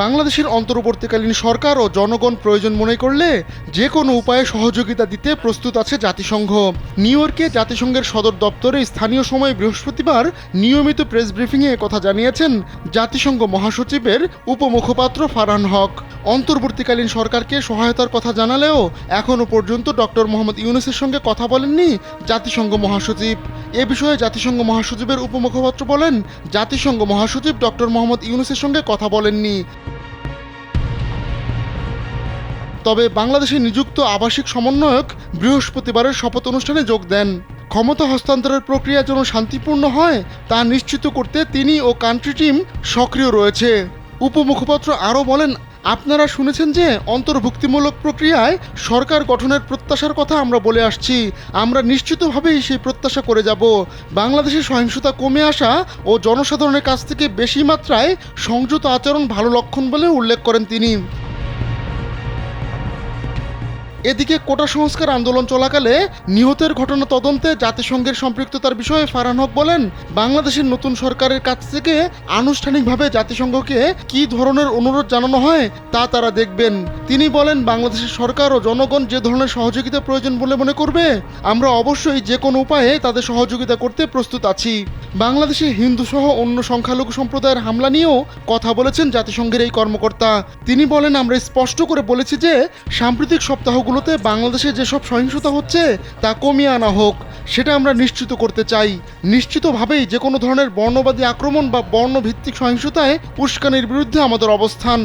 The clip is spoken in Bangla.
বাংলাদেশের অন্তর্বর্তীকালীন সরকার ও জনগণ প্রয়োজন মনে করলে যে কোনো উপায়ে সহযোগিতা দিতে প্রস্তুত আছে জাতিসংঘ। নিউ ইয়র্কে জাতিসংঘের সদর দপ্তরে স্থানীয় সময় বৃহস্পতিবার নিয়মিত প্রেস ব্রিফিংয়ে কথা জানিয়েছেন জাতিসংঘ মহাসচিবের উপমুখপাত্র ফারহান হক। অন্তর্বর্তীকালীন সরকারকে সহায়তার কথা জানালেও এখনও পর্যন্ত ডক্টর মোহাম্মদ ইউনূসের সঙ্গে কথা বলেননি জাতিসংঘ মহাসচিব। এ বিষয়ে জাতিসংঘ মহাসচিবের উপমুখপাত্র বলেন, জাতিসংঘ মহাসচিব ডক্টর মোহাম্মদ ইউনূসের সঙ্গে কথা বলেননি। তবে বাংলাদেশে নিযুক্ত আবাসিক সমন্বয়ক বৃহস্পতিবারের শপথ অনুষ্ঠানে যোগ দেন। ক্ষমতা হস্তান্তরের প্রক্রিয়া যেন শান্তিপূর্ণ হয় তা নিশ্চিত করতে তিনি ও কান্ট্রি টিম সক্রিয় রয়েছে। উপমুখপাত্র আরও বলেন, আপনারা শুনেছেন যে অন্তর্ভুক্তিমূলক প্রক্রিয়ায় সরকার গঠনের প্রত্যাশার কথা আমরা বলে আসছি। আমরা নিশ্চিতভাবেই সেই প্রত্যাশা করে যাব। বাংলাদেশে সহিংসতা কমে আসা ও জনসাধারণের কাছ থেকে বেশি মাত্রায় সংযত আচরণ ভালো লক্ষণ বলে উল্লেখ করেন তিনি। এদিকে কোটা সংস্কার আন্দোলন চলাকালে নিহতের ঘটনা তদন্তে জাতিসংঘের সম্পৃক্ততার বিষয়ে ফারহান হক বলেন, বাংলাদেশের নতুন সরকারের কাছ থেকে আনুষ্ঠানিকভাবে জাতিসংঘকে কী ধরনের অনুরোধ জানানো হয় তা তারা দেখবেন। তিনি বলেন, বাংলাদেশের সরকার ও জনগণ যে ধরনের সহযোগিতা প্রয়োজন বলে মনে করবে আমরা অবশ্যই যে কোনো উপায়ে তাদের সহযোগিতা করতে প্রস্তুত আছি। বাংলাদেশে হিন্দুসহ অন্য সংখ্যালঘু সম্প্রদায়ের হামলা নিয়েও কথা বলেছেন জাতিসংঘের এই কর্মকর্তা। তিনি বলেন, আমরা স্পষ্ট করে বলেছি যে সাম্প্রতিক সপ্তাহগুলোতে বাংলাদেশে যেসব সহিংসতা হচ্ছে তা কমিয়ে আনা হোক, সেটা আমরা নিশ্চিত করতে চাই। নিশ্চিতভাবেই যে কোনো ধরনের বর্ণবাদী আক্রমণ বা বর্ণভিত্তিক সহিংসতায় উস্কানির বিরুদ্ধে আমাদের অবস্থান।